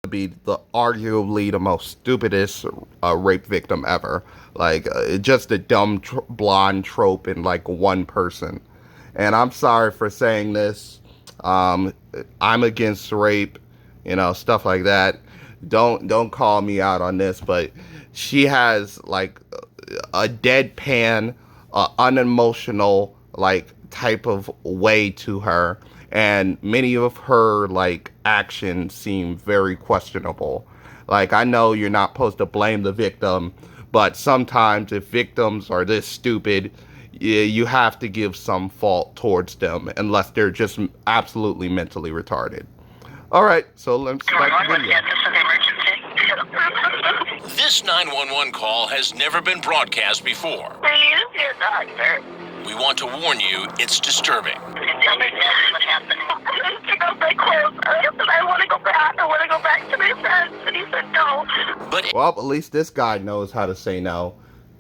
be arguably the most stupidest rape victim ever. Like, just a dumb blonde trope in like one person. And I'm sorry for saying this. I'm against rape, stuff like that. Don't call me out on this, but she has like a deadpan, unemotional like type of way to her, and many of her like actions seem very questionable. Like, I know you're not supposed to blame the victim, but sometimes if victims are this stupid, you have to give some fault towards them unless they're just absolutely mentally retarded. All right, so let's start the video. This 911 call has never been broadcast before. Please, your doctor. We want to warn you, it's disturbing. Tell me what happened. I need to go back home. I want to go back. I want to go back to my friends. And he said no. But well, at least this guy knows how to say no.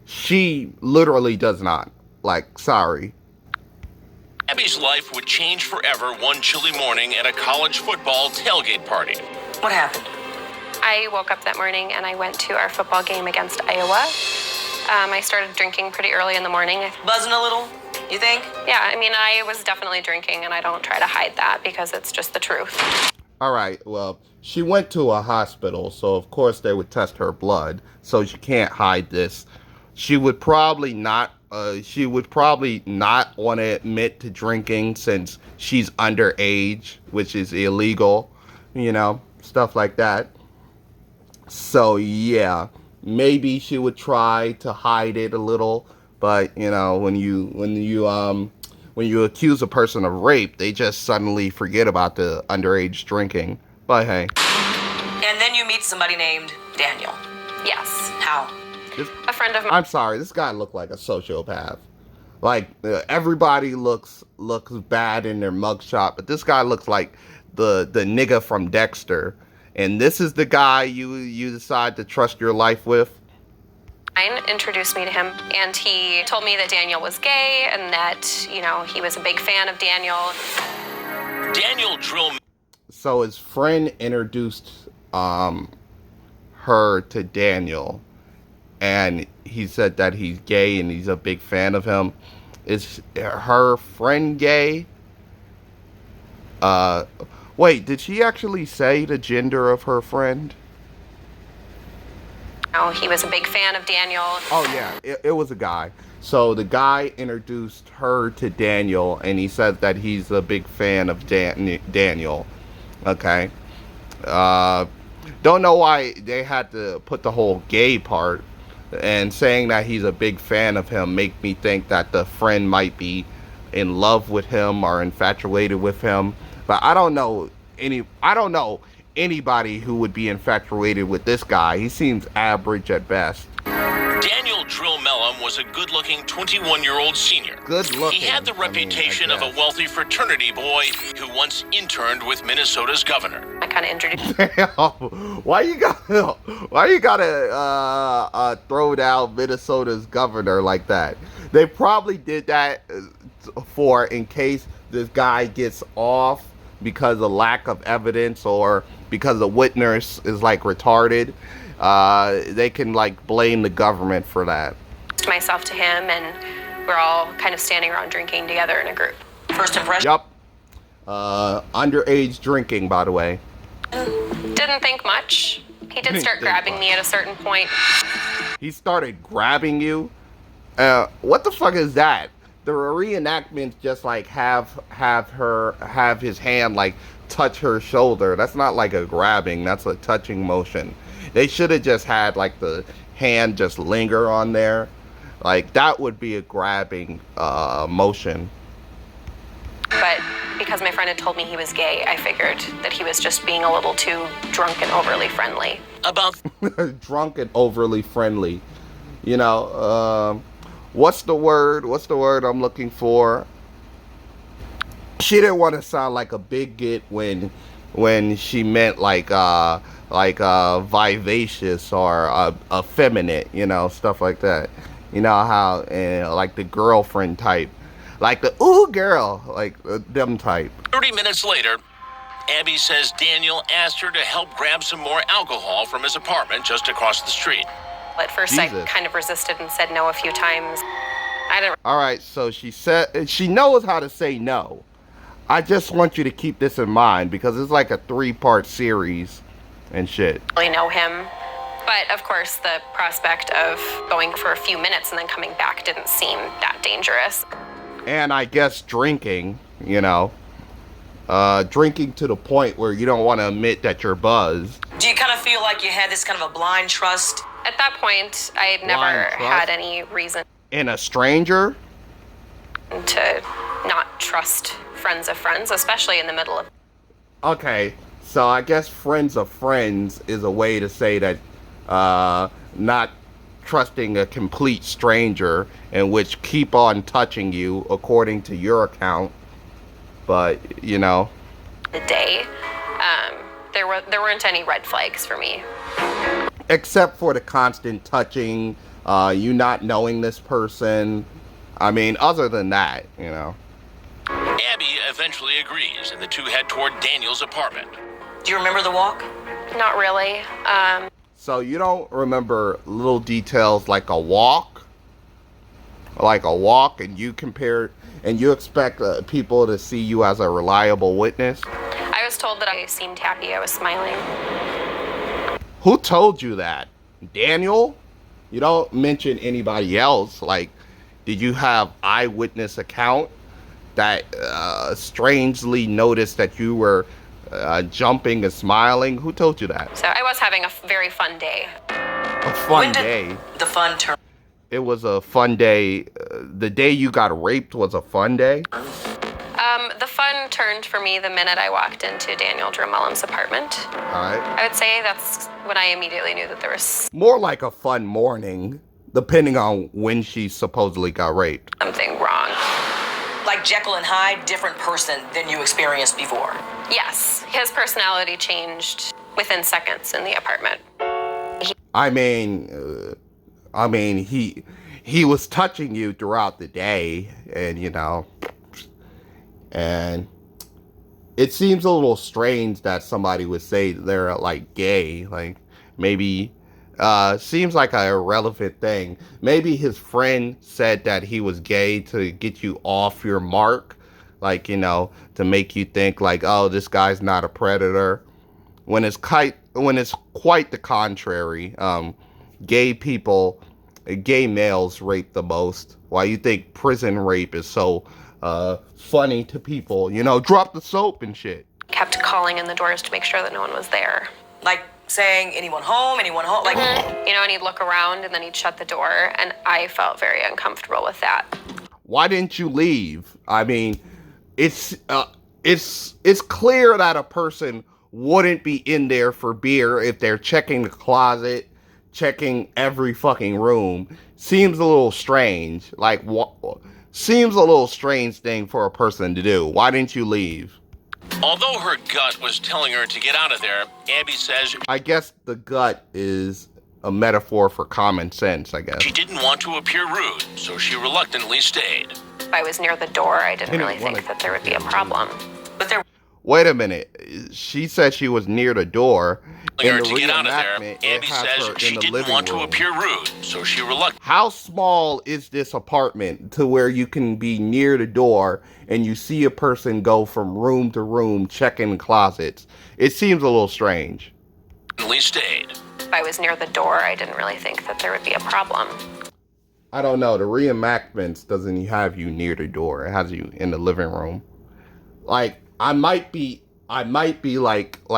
She literally does not. Like, sorry. Abby's life would change forever one chilly morning at a college football tailgate party. What happened? I woke up that morning and I went to our football game against Iowa. I started drinking pretty early in the morning. Buzzing a little, you think? Yeah, I mean, I was definitely drinking, and I don't try to hide that because it's just the truth. All right, well, she went to a hospital, so of course they would test her blood, so she can't hide this. She would probably not want to admit to drinking since she's underage, which is illegal, stuff like that. So yeah, maybe she would try to hide it a little, but when you accuse a person of rape, they just suddenly forget about the underage drinking. But hey. And then you meet somebody named Daniel. Yes. How? A friend of mine. I'm sorry, this guy looked like a sociopath. Like, everybody looks bad in their mugshot, but this guy looks like the nigga from Dexter. And this is the guy you decide to trust your life with? Introduced me to him, and he told me that Daniel was gay and that, he was a big fan of Daniel. Daniel Drill. So his friend introduced her to Daniel, and he said that he's gay and he's a big fan of him. Is her friend gay? Wait, did she actually say the gender of her friend? No, he was a big fan of Daniel. Oh, yeah, it was a guy. So the guy introduced her to Daniel, and he said that he's a big fan of Daniel. Okay. Don't know why they had to put the whole gay part, and saying that he's a big fan of him make me think that the friend might be in love with him or infatuated with him. But I don't know anybody who would be infatuated with this guy. He seems average at best. Daniel Drill Mellum was a good-looking 21-year-old senior. Good looking. He had the reputation of a wealthy fraternity boy who once interned with Minnesota's governor. I kind of introduced. Why you gotta throw down Minnesota's governor like that? They probably did that for in case this guy gets off because of lack of evidence or because the witness is like retarded. They can like blame the government for that. Myself to him, and we're all kind of standing around drinking together in a group. First impression? Yup. Underage drinking, by the way. Didn't think much. He did start grabbing me at a certain point. He started grabbing you? What the fuck is that? The reenactments just like have his hand like touch her shoulder. That's not like a grabbing, that's a touching motion. They should have just had like the hand just linger on there. Like that would be a grabbing motion. But because my friend had told me he was gay, I figured that he was just being a little too drunk and overly friendly. About Drunk and overly friendly. What's the word I'm looking for? She didn't want to sound like a bigot when she meant like vivacious or effeminate, stuff like that. You know how like the girlfriend type, like the ooh girl, like them type. 30 minutes later, Abby says Daniel asked her to help grab some more alcohol from his apartment just across the street. At first, Jesus. I kind of resisted and said no a few times. I didn't All right, so she said she knows how to say no. I just want you to keep this in mind because it's like a 3-part series and shit. really know him. But of course, the prospect of going for a few minutes and then coming back didn't seem that dangerous. And I guess drinking, drinking to the point where you don't want to admit that you're buzzed. Do you kind of feel like you had this kind of a blind trust? At that point, I had never Blind trust? had any reason In a stranger? to not trust friends of friends, especially in the middle of. Okay, so I guess friends of friends is a way to say that not trusting a complete stranger in which keep on touching you according to your account. But, The day, there weren't any red flags for me. except for the constant touching, you not knowing this person. I mean, other than that, Abby eventually agrees, and the two head toward Daniel's apartment. Do you remember the walk? Not really. So you don't remember little details like a walk? And you expect people to see you as a reliable witness? I was told that I seemed happy. I was smiling. Who told you that? Daniel? You don't mention anybody else. Like, did you have eyewitness account that strangely noticed that you were jumping and smiling? Who told you that? So I was having a very fun day. A fun When did day. the fun turn? It was a fun day. The day you got raped was a fun day? The fun turned for me the minute I walked into Daniel Drummond's apartment. All right. I would say that's when I immediately knew that there was More like a fun morning, depending on when she supposedly got raped. something wrong. Like Jekyll and Hyde, different person than you experienced before. Yes, his personality changed within seconds in the apartment. He was touching you throughout the day, and it seems a little strange that somebody would say they're like gay, like maybe seems like an irrelevant thing. Maybe his friend said that he was gay to get you off your mark, like, to make you think like, oh, this guy's not a predator, when it's quite the contrary. Gay males rape the most. Why you think prison rape is so funny to people? Drop the soap and shit. Kept calling in the doors to make sure that no one was there. Like saying, anyone home? Like, And he'd look around and then he'd shut the door, and I felt very uncomfortable with that. Why didn't you leave? I mean, it's clear that a person wouldn't be in there for beer if they're checking the closet, checking every fucking room. Seems a little strange. Like, seems a little strange thing for a person to do. Why didn't you leave? Although her gut was telling her to get out of there, Abby says I guess the gut is a metaphor for common sense, I guess. she didn't want to appear rude, so she reluctantly stayed. If I was near the door, I didn't really wanna- think that there would be a problem. but there Wait a minute. She said she was near the door. Telling In her the to get out of there, reenactment, it Abby has says her she in the didn't living want to room. appear rude, so she reluctantly. How small is this apartment to where you can be near the door and you see a person go from room to room checking closets? It seems a little strange. Stayed. If I was near the door, I didn't really think that there would be a problem. I don't know. The reenactments doesn't have you near the door. It has you in the living room. Like, I might be like,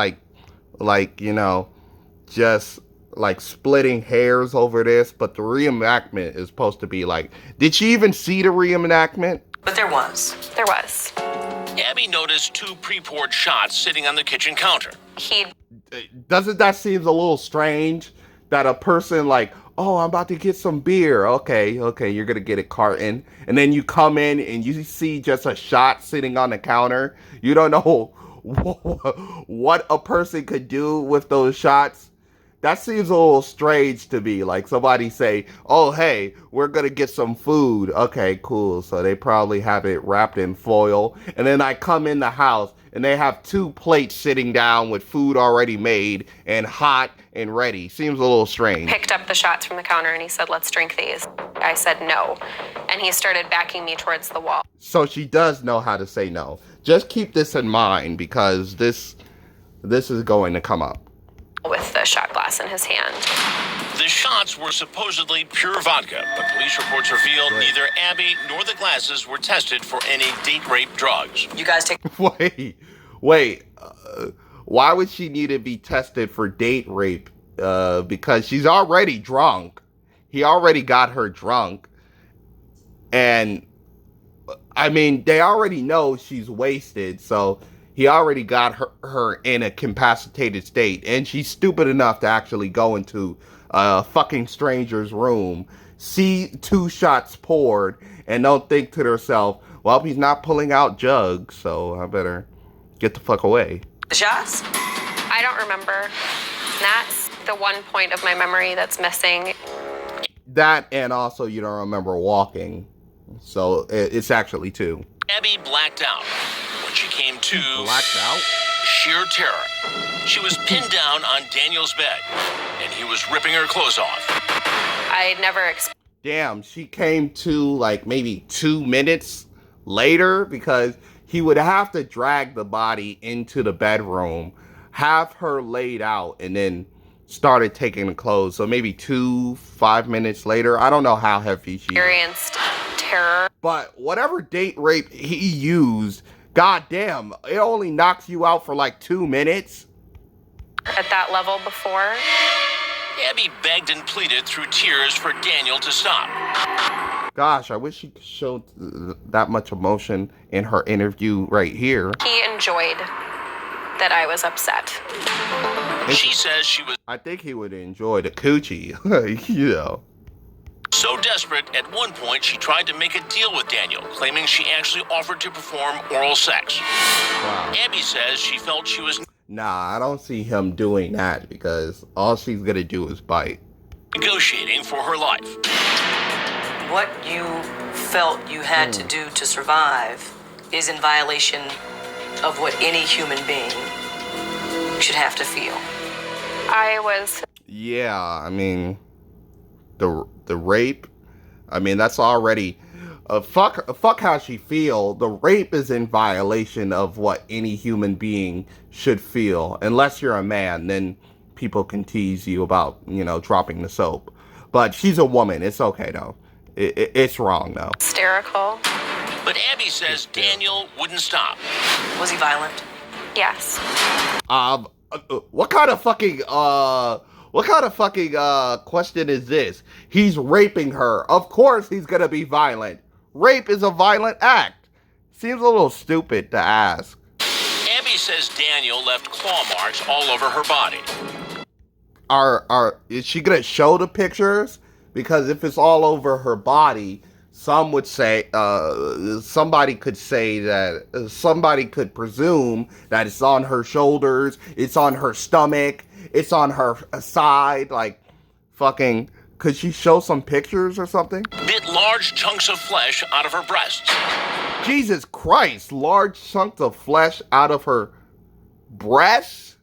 just like splitting hairs over this, but the reenactment is supposed to be like, did she even see the reenactment? But there was. There was. Abby noticed 2 pre-poured shots sitting on the kitchen counter. He Doesn't that seem a little strange that a person like, oh, I'm about to get some beer. Okay, you're gonna get a carton, and then you come in and you see just a shot sitting on the counter. You don't know what a person could do with those shots. That seems a little strange to me. Like somebody say, "Oh, hey, we're gonna get some food." Okay, cool. So they probably have it wrapped in foil, and then I come in the house and they have 2 plates sitting down with food already made and hot and ready. Seems a little strange. Picked up the shots from the counter and he said, "Let's drink these." I said no. And he started backing me towards the wall. So she does know how to say no. Just keep this in mind because this is going to come up. With the shot glass in his hand. The shots were supposedly pure vodka, but police reports revealed neither Abby nor the glasses were tested for any date rape drugs. You guys take. Wait. Why would she need to be tested for date rape? Because she's already drunk. He already got her drunk. And, I mean, they already know she's wasted, so he already got her in a incapacitated state. And she's stupid enough to actually go into a fucking stranger's room, see 2 shots poured, and don't think to herself, well, he's not pulling out jugs, so I better get the fuck away. The shots? I don't remember. That's the one point of my memory that's missing. That, and also you don't remember walking. So it's actually 2. Abby blacked out. When she came to, Blacked out? sheer terror. She was pinned down on Daniel's bed, and he was ripping her clothes off. I never Damn, she came to like maybe 2 minutes later because he would have to drag the body into the bedroom, have her laid out, and then started taking the clothes. So maybe 5 minutes later. I don't know how heavy she experienced terror. But whatever date rape he used, goddamn, it only knocks you out for like 2 minutes. At that level before. Abby begged and pleaded through tears for Daniel to stop. Gosh, I wish she showed that much emotion in her interview right here. He enjoyed that I was upset. She says she was I think he would enjoy the coochie, you know. so desperate, at one point she tried to make a deal with Daniel, claiming she actually offered to perform oral sex. Wow. Abby says she felt she was Nah, I don't see him doing that because all she's gonna do is bite. negotiating for her life. What you felt you had to do to survive is in violation of what any human being should have to feel. I was Yeah, I mean, the rape, I mean, that's already, fuck how she feel. The rape is in violation of what any human being should feel. Unless you're a man, then people can tease you about, you know, dropping the soap. But she's a woman. It's okay, though. It's wrong, though. hysterical. But Abby says Daniel wouldn't stop. Was he violent? Yes. What kind of fucking question is this? He's raping her. Of course he's gonna be violent. Rape is a violent act. Seems a little stupid to ask. Abby says Daniel left claw marks all over her body. Is she gonna show the pictures? Because if it's all over her body, some would say, somebody could presume that it's on her shoulders, it's on her stomach, it's on her side, like, fucking, could she show some pictures or something? Bit large chunks of flesh out of her breasts. Jesus Christ, large chunks of flesh out of her breasts?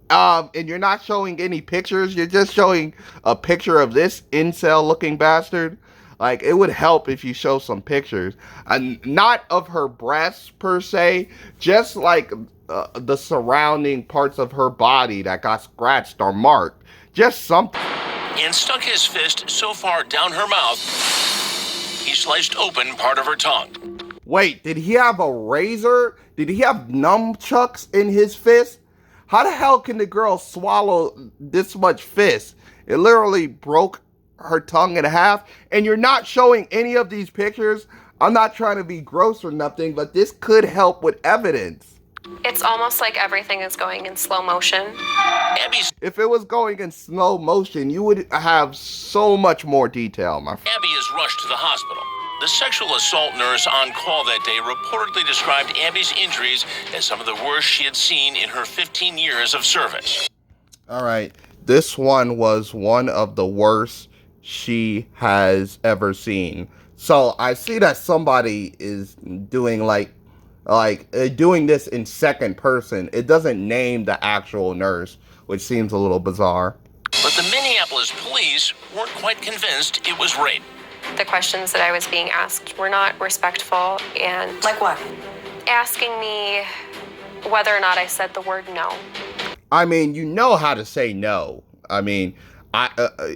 And you're not showing any pictures, you're just showing a picture of this incel-looking bastard? Like, it would help if you show some pictures. And not of her breasts, per se, just like the surrounding parts of her body that got scratched or marked. Just something. And stuck his fist so far down her mouth, he sliced open part of her tongue. Wait, did he have a razor? Did he have nunchucks in his fist? How the hell can the girl swallow this much fist? It literally broke her tongue in half. And you're not showing any of these pictures. I'm not trying to be gross or nothing, but this could help with evidence. It's almost like everything is going in slow motion. If it was going in slow motion, you would have so much more detail, my friend. Abby is rushed to the hospital. The sexual assault nurse on call that day reportedly described Abby's injuries as some of the worst she had seen in her 15 years of service. All right. This one was one of the worst she has ever seen. So I see that somebody is doing doing this in second person. It doesn't name the actual nurse, which seems a little bizarre. But the Minneapolis police weren't quite convinced it was rape. The questions that I was being asked were not respectful, and Like what? asking me whether or not I said the word no. I mean, you know how to say no. I mean,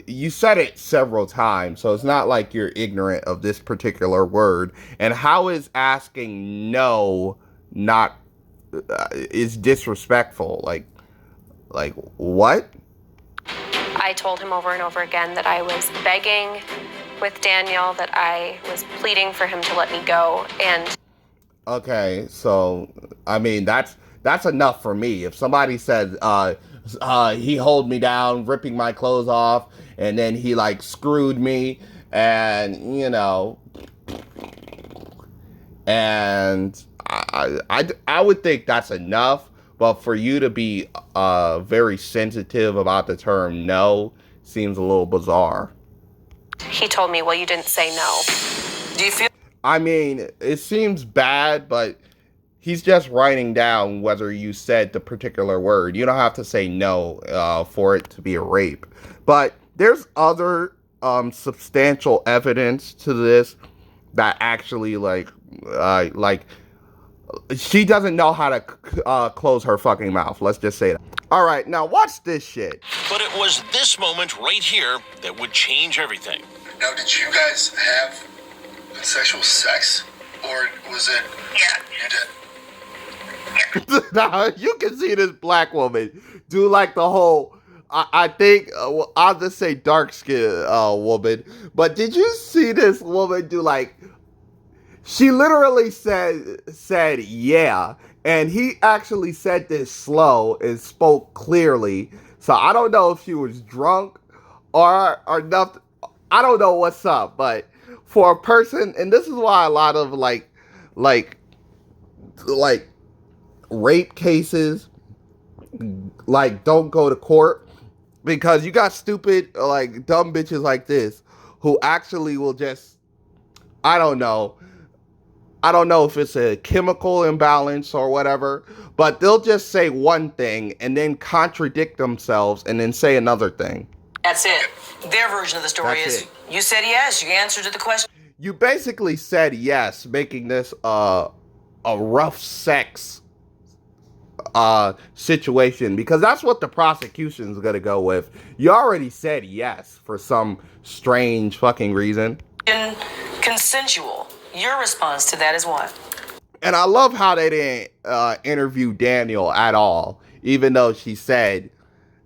you said it several times, so it's not like you're ignorant of this particular word. And how is asking no not is disrespectful? Like what? I told him over and over again that I was begging with Daniel, that I was pleading for him to let me go, and Okay, so I mean that's enough for me. If somebody says he hold me down, ripping my clothes off, and then he like screwed me, and you know, and I would think that's enough. But for you to be very sensitive about the term no seems a little bizarre. he told me, well, you didn't say no. Do you feel I mean, it seems bad, but he's just writing down whether you said the particular word. You don't have to say no for it to be a rape. But there's other substantial evidence to this that actually, like she doesn't know how to close her fucking mouth. Let's just say that. All right, now watch this shit. But it was this moment right here that would change everything. Now, did you guys have sexual sex, or was it? Yeah. You did. Now you can see this black woman do like the whole. I think I'll just say dark skinned woman. But did you see this woman do like? She literally said yeah, and he actually said this slow and spoke clearly. So I don't know if she was drunk or nothing. I don't know what's up, but for a person, and this is why a lot of like rape cases like don't go to court, because you got stupid like dumb bitches like this who actually will just I don't know if it's a chemical imbalance or whatever, but they'll just say one thing and then contradict themselves and then say another thing. that's it? Their version of the story That's is it. you said yes, you answered to the question. You basically said yes, making this a rough sex situation, because that's what the prosecution's gonna go with. You already said yes for some strange fucking reason. Consensual. Your response to that is what? And I love how they didn't interview Daniel at all, even though she said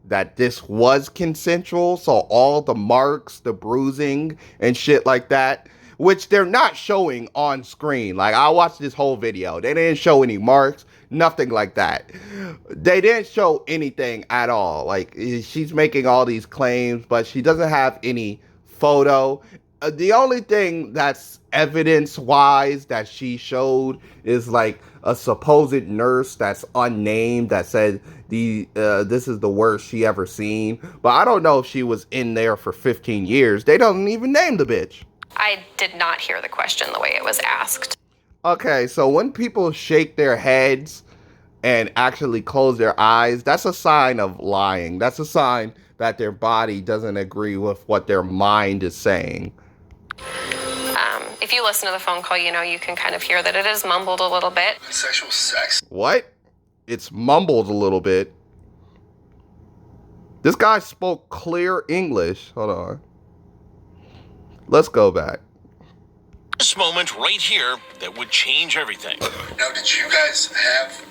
that this was consensual. So all the marks, the bruising and shit like that, which they're not showing on screen. Like, I watched this whole video. They didn't show any marks, nothing like that. They didn't show anything at all. Like, she's making all these claims, but she doesn't have any photo. The only thing that's evidence-wise that she showed is like a supposed nurse that's unnamed that said this is the worst she ever seen. But I don't know if she was in there for 15 years. They don't even name the bitch. I did not hear the question the way it was asked. Okay, so when people shake their heads and actually close their eyes, that's a sign of lying. That's a sign that their body doesn't agree with what their mind is saying. If you listen to the phone call, you know, you can kind of hear that it is mumbled a little bit. Sexual sex. What? It's mumbled a little bit. This guy spoke clear English. Hold on. Let's go back. This moment right here that would change everything. Now, did you guys have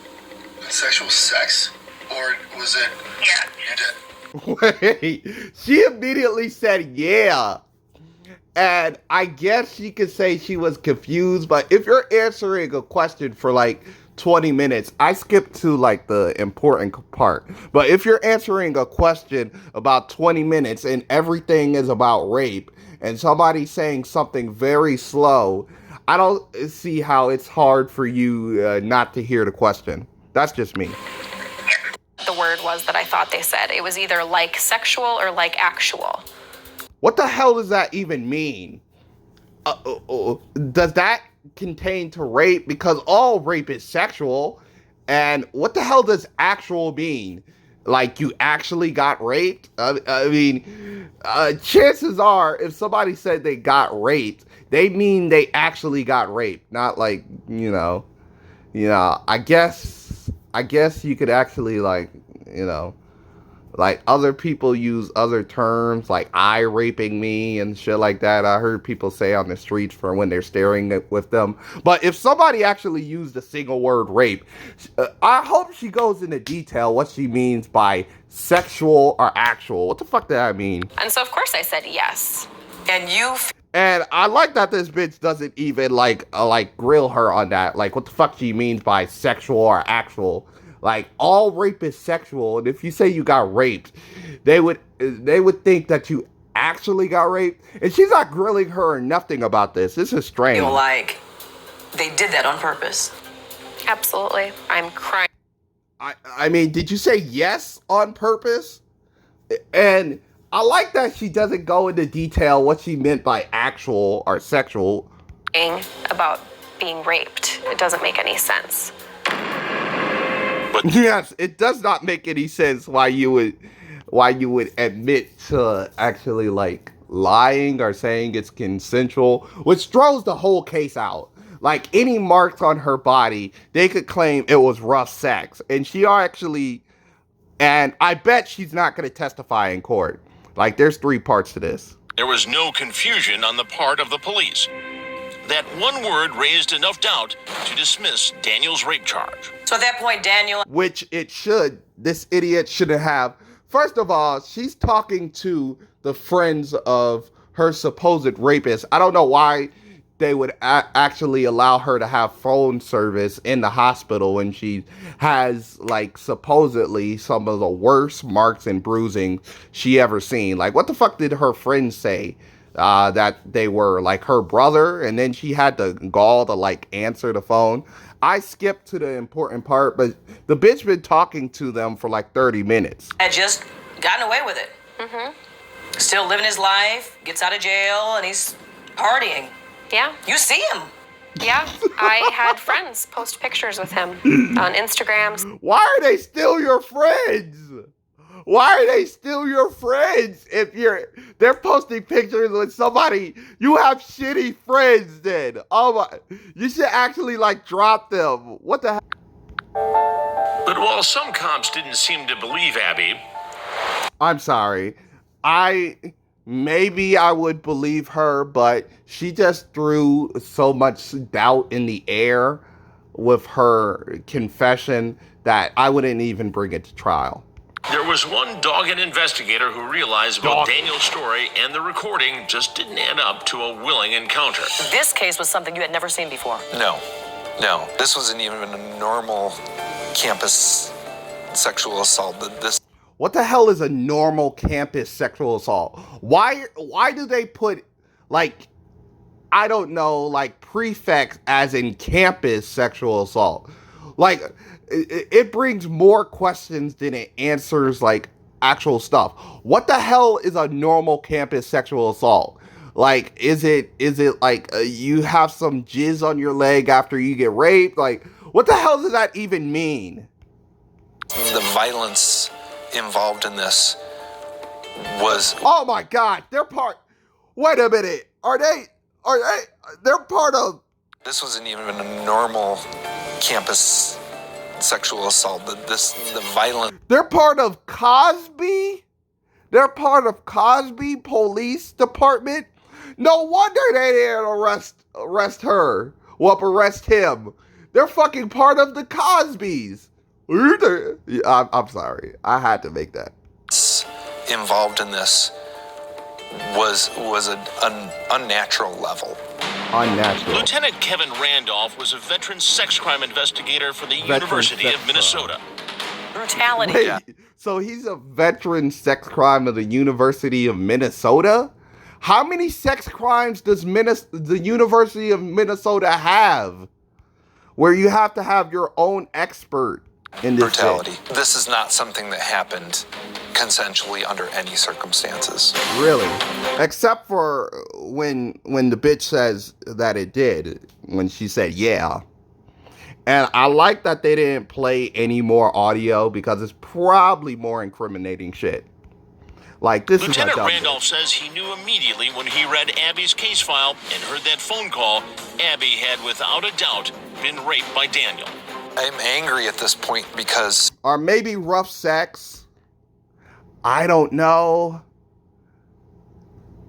sexual sex, or was it? Yeah. You did. Wait, she immediately said yeah. And I guess she could say she was confused, but if you're answering a question for like 20 minutes, I skipped to like the important part. But if you're answering a question about 20 minutes and everything is about rape and somebody's saying something very slow, I don't see how it's hard for you not to hear the question. That's just me. The word word was that I thought they said. It was either like sexual or like actual. What the hell does that even mean? Does that contain to rape? Because all rape is sexual. And what the hell does actual mean? Like you actually got raped? I mean, chances are if somebody said they got raped, they mean they actually got raped. Not like, I guess you could actually like, like other people use other terms like eye raping me and shit like that. I heard people say on the streets for when they're staring with them. But if somebody actually used the single word rape, I hope she goes into detail what she means by sexual or actual. What the fuck did that mean? And so of course I said yes. And I like that this bitch doesn't even like grill her on that. Like what the fuck she means by sexual or actual. Like all rape is sexual, and if you say you got raped, they would think that you actually got raped. And she's not grilling her or nothing about this. This is strange. Like they did that on purpose. Absolutely. I'm crying. I mean, did you say yes on purpose? And I like that she doesn't go into detail what she meant by actual or sexual. About being raped. It doesn't make any sense. Yes, it does not make any sense why you would admit to actually like lying or saying it's consensual, which throws the whole case out. Like any marks on her body, they could claim it was rough sex, and I bet she's not going to testify in court. Like there's 3 parts to this. There was no confusion on the part of the police. That one word raised enough doubt to dismiss Daniel's rape charge. So at that point, Daniel... Which it should. This idiot shouldn't have. First of all, she's talking to the friends of her supposed rapist. I don't know why they would actually allow her to have phone service in the hospital when she has, like, supposedly some of the worst marks and bruising she ever seen. Like, what the fuck did her friends say? That they were like her brother, and then she had the gall to like answer the phone. I skipped to the important part, but the bitch been talking to them for like 30 minutes. Had just gotten away with it. Mm-hmm. Still living his life, gets out of jail, and he's partying. Yeah. You see him. Yeah. I had friends post pictures with him on Instagram. Why are they still your friends? Why are they still your friends if they're posting pictures with somebody? You have shitty friends then. Oh my, you should actually like drop them. What the heck? But while some cops didn't seem to believe Abby, I'm sorry. Maybe I would believe her, but she just threw so much doubt in the air with her confession that I wouldn't even bring it to trial. there was one dogged investigator who realized both Daniel's story and the recording just didn't add up to a willing encounter. This case was something you had never seen before. No. This wasn't even a normal campus sexual assault. What the hell is a normal campus sexual assault? Why do they put, like, I don't know, like, prefix as in campus sexual assault? Like, it brings more questions than it answers, like, actual stuff. What the hell is a normal campus sexual assault? Like, is it like you have some jizz on your leg after you get raped? Like, what the hell does that even mean? The violence involved in this was... Oh my God, wait a minute. They're part of... This wasn't even a normal campus sexual assault. The violence... They're part of Cosby? They're part of Cosby Police Department? No wonder they didn't arrest her. Well, arrest him. They're fucking part of the Cosbys. I'm sorry. I had to make that. Involved in this was an unnatural level. Unnatural. Lieutenant Kevin Randolph was a veteran sex crime investigator for the University of Minnesota. Brutality. Wait, so he's a veteran sex crime of the University of Minnesota? How many sex crimes does the University of Minnesota have? Where you have to have your own expert in this brutality. bit. This is not something that happened consensually under any circumstances. Really, except for when the bitch says that it did, when she said yeah. And I like that they didn't play any more audio because it's probably more incriminating shit. Like, this Lieutenant is a Randolph says he knew immediately when he read Abby's case file and heard that phone call, Abby had without a doubt been raped by Daniel. I'm angry at this point because... Or maybe rough sex. I don't know.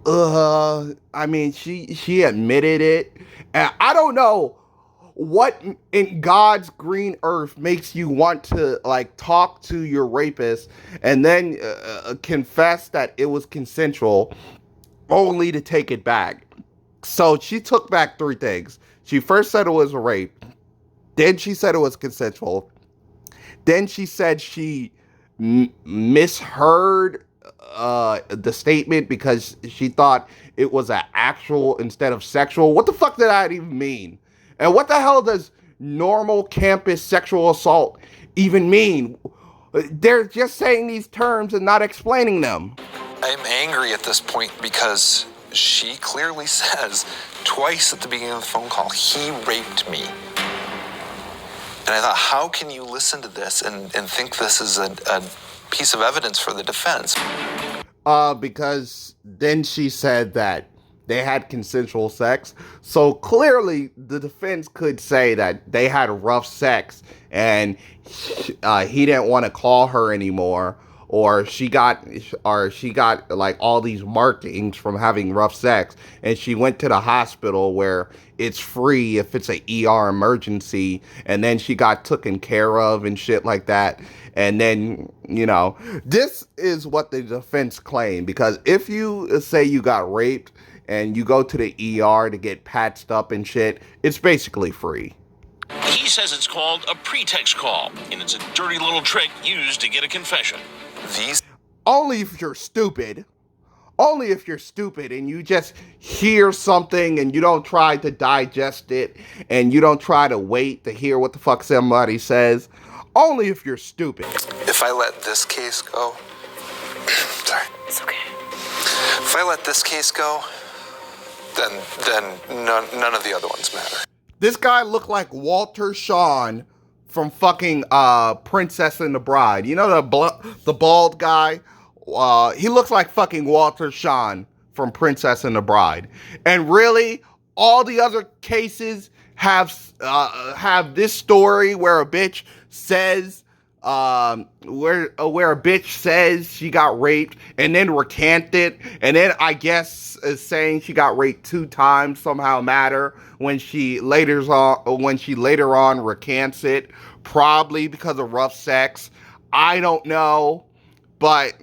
I mean, she admitted it. And I don't know what in God's green earth makes you want to, like, talk to your rapist and then confess that it was consensual only to take it back. So she took back 3 things. She first said it was a rape. Then she said it was consensual. Then she said she misheard the statement because she thought it was an actual instead of sexual. What the fuck did that even mean? And what the hell does normal campus sexual assault even mean? They're just saying these terms and not explaining them. I'm angry at this point because she clearly says twice at the beginning of the phone call, he raped me. And I thought, how can you listen to this and think this is a piece of evidence for the defense? Because then she said that they had consensual sex. So clearly the defense could say that they had rough sex and he didn't want to call her anymore, or she got like all these markings from having rough sex and she went to the hospital where it's free if it's an ER emergency, and then she got taken care of and shit like that. And then, you know, this is what the defense claimed, because if you say you got raped and you go to the ER to get patched up and shit, it's basically free. He says it's called a pretext call, and it's a dirty little trick used to get a confession. These... Only if you're stupid. Only if you're stupid and you just hear something and you don't try to digest it and you don't try to wait to hear what the fuck somebody says. Only if you're stupid. If I let this case go... Sorry. It's okay. If I let this case go, then none of the other ones matter. This guy looked like Walter Shawn from fucking Princess and the Bride. You know the bald guy? He looks like fucking Walter Shawn from Princess and the Bride. And really, all the other cases have this story where a bitch says where a bitch says she got raped and then recanted, and then I guess saying she got raped 2 times somehow matter when she later on recants it, probably because of rough sex. I don't know, but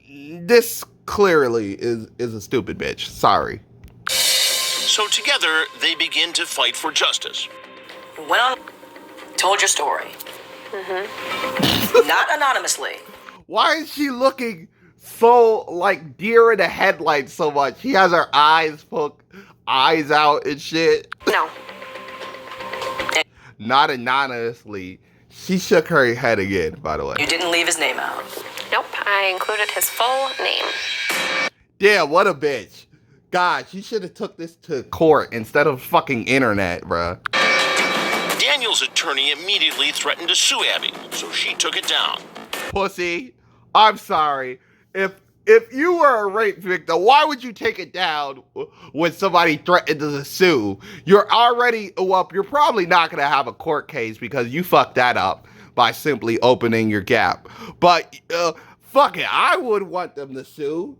this clearly is a stupid bitch. Sorry. So together, they begin to fight for justice. Went on, told your story. Mm-hmm. Not anonymously. Why is she looking so like deer in the headlights so much? She has her eyes out and shit. No. Not anonymously. She shook her head again, by the way. You didn't leave his name out. Nope. I included his full name. Damn, what a bitch. God, she should have took this to court instead of fucking internet, bruh. Daniel's attorney immediately threatened to sue Abby, so she took it down. Pussy, I'm sorry. If you were a rape victim, why would you take it down when somebody threatened to sue? You're probably not going to have a court case because you fucked that up by simply opening your gap. But, fuck it, I would want them to sue.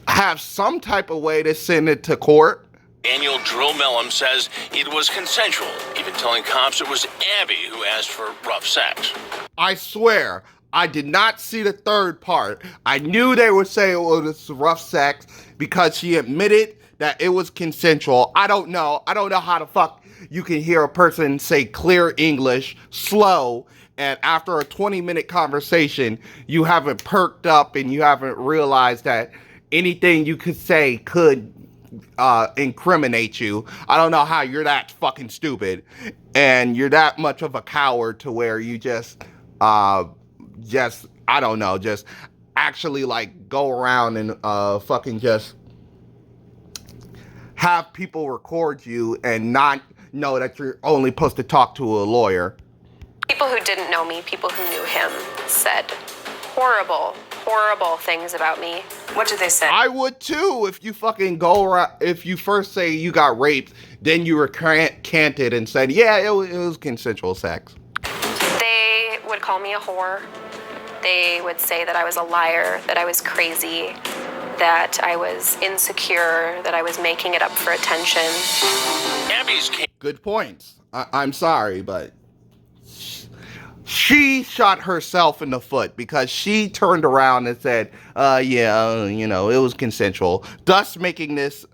Have some type of way to send it to court. Daniel Drill Mellum says it was consensual, even telling cops it was Abby who asked for rough sex. I swear, I did not see the third part. I knew they would say it was rough sex because she admitted that it was consensual. I don't know how the fuck you can hear a person say clear English, slow, and after a 20-minute conversation, you haven't perked up and you haven't realized that anything you could say could incriminate you. I don't know how you're that fucking stupid and you're that much of a coward to where you just just, I don't know, just actually like go around and fucking just have people record you and not know that you're only supposed to talk to a lawyer. People who didn't know me, people who knew him, said horrible, horrible things about me. What did they say? I would too if you fucking go around, if you first say you got raped, then you recanted and said, yeah, it was consensual sex. They would call me a whore. They would say that I was a liar, that I was crazy, that I was insecure, that I was making it up for attention. Abby's case. Good points. I'm sorry, but she shot herself in the foot because she turned around and said, it was consensual, thus making this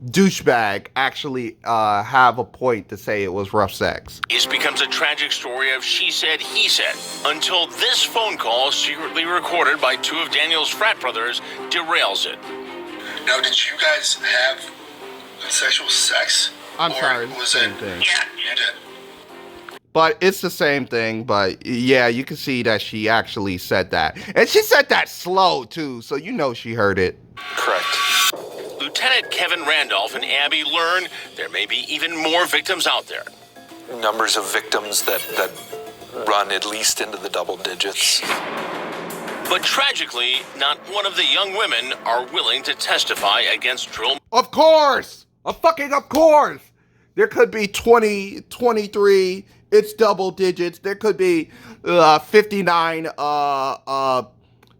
douchebag actually have a point to say it was rough sex. This becomes a tragic story of she said, he said, until this phone call, secretly recorded by two of Daniel's frat brothers, derails it. Now, did you guys have sexual sex? I'm Or sorry, was same it? thing. Yeah. You did. But it's the same thing, but yeah, you can see that she actually said that. And she said that slow, too, so you know she heard it. Correct. Lieutenant Kevin Randolph and Abby learn there may be even more victims out there. Numbers of victims that run at least into the double digits. But tragically, not one of the young women are willing to testify against drill. Of course! Of course! There could be 20, 23, it's double digits. There could be 59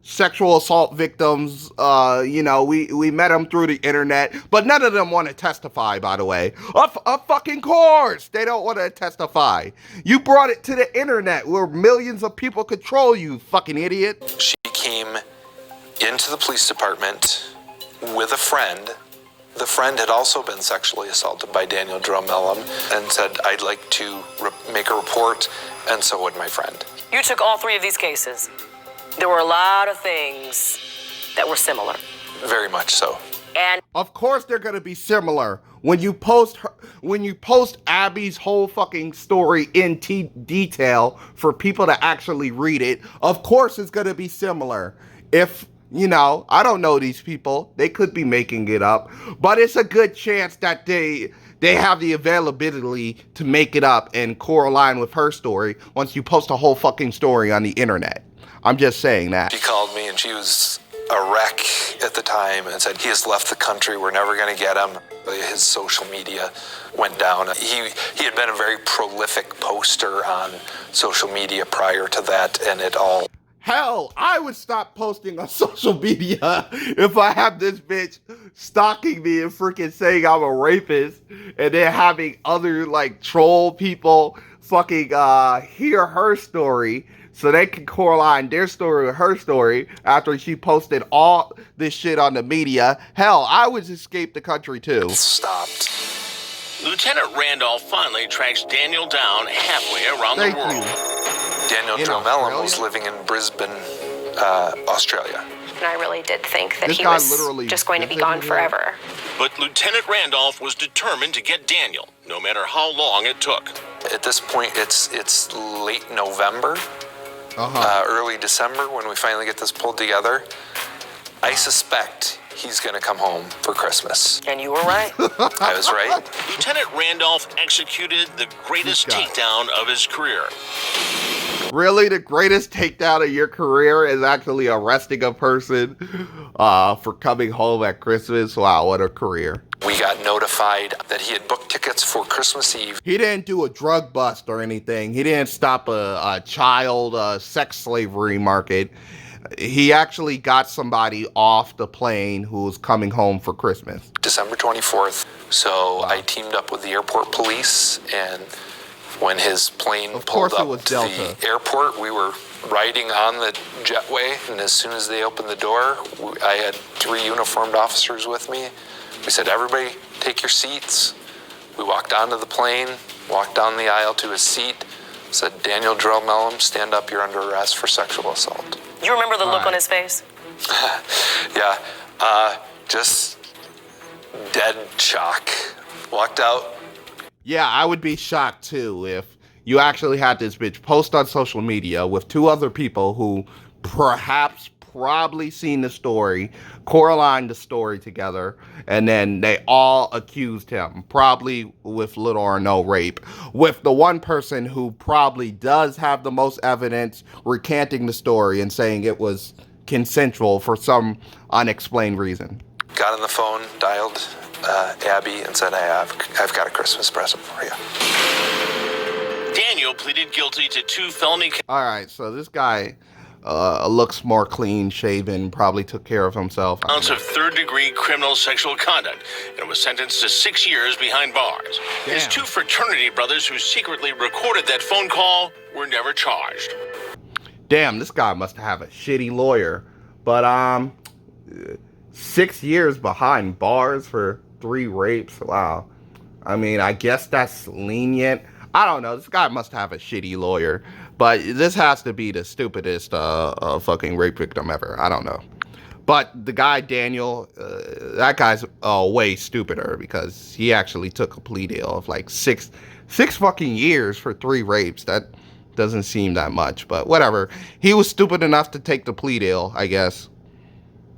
sexual assault victims. We met them through the internet, but none of them want to testify, by the way. Of fucking course, they don't want to testify. You brought it to the internet where millions of people control you, fucking idiot. She came into the police department with a friend. The friend had also been sexually assaulted by Daniel Dromellum and said, I'd like to make a report, and so would my friend. You took all three of these cases. There were a lot of things that were similar. Very much so. And Of course they're gonna be similar. When you post Abby's whole fucking story in detail for people to actually read it, of course it's gonna be similar. If I don't know these people. They could be making it up, but it's a good chance that they have the availability to make it up and correlate with her story once you post a whole fucking story on the internet. I'm just saying that. She called me and she was a wreck at the time and said, he has left the country, we're never gonna get him. His social media went down. He had been a very prolific poster on social media prior to that, and it all... Hell, I would stop posting on social media if I have this bitch stalking me and freaking saying I'm a rapist and then having other troll people fucking hear her story so they can correlate their story with her story after she posted all this shit on the media. Hell, I would escape the country too. Stopped. Lieutenant Randolph finally tracks Daniel down halfway around Thank the world. you. Daniel In Dromellum was Australia? living in Brisbane, Australia. And I really did think that This he guy was literally just going to be visited gone me. forever. But Lieutenant Randolph was determined to get Daniel, no matter how long it took. At this point, it's late November, early December when we finally get this pulled together. I suspect he's going to come home for Christmas. you were right. I was right. Lieutenant Randolph executed the greatest This guy. takedown of his career. Really, the greatest takedown of your career is actually arresting a person for coming home at Christmas? Wow, what a career. We got notified that he had booked tickets for Christmas Eve. He didn't do a drug bust or anything. He didn't stop a child sex slavery market. He actually got somebody off the plane who was coming home for Christmas. December 24th. So I teamed up with the airport police, and when his plane Of pulled course it up was to Delta. the airport, we were riding on the jetway, and as soon as they opened the door, I had 3 uniformed officers with me. We said, everybody take your seats. We walked onto the plane, walked down the aisle to his seat, said, Daniel Dromellum, stand up, you're under arrest for sexual assault. You remember the look Right. on his face? Yeah, just dead shock. Walked out. Yeah, I would be shocked too if, you actually had this bitch post on social media with 2 other people who probably seen the story, correlated the story together, and then they all accused him, probably with little or no rape, with the one person who probably does have the most evidence recanting the story and saying it was consensual for some unexplained reason. Got on the phone, dialed Abby, and said, I've got a Christmas present for you. Daniel pleaded guilty to 2 felony All right, so this guy looks more clean shaven, probably took care of himself. counts of third-degree criminal sexual conduct and was sentenced to 6 years behind bars. His Damn. 2 fraternity brothers who secretly recorded that phone call were never charged. Damn, this guy must have a shitty lawyer. But 6 years behind bars for 3 rapes. Wow. I mean, I guess that's lenient. I don't know. This guy must have a shitty lawyer. But this has to be the stupidest fucking rape victim ever. I don't know. But the guy, Daniel, that guy's way stupider because he actually took a plea deal of like six fucking years for 3 rapes. That doesn't seem that much, but whatever. He was stupid enough to take the plea deal, I guess.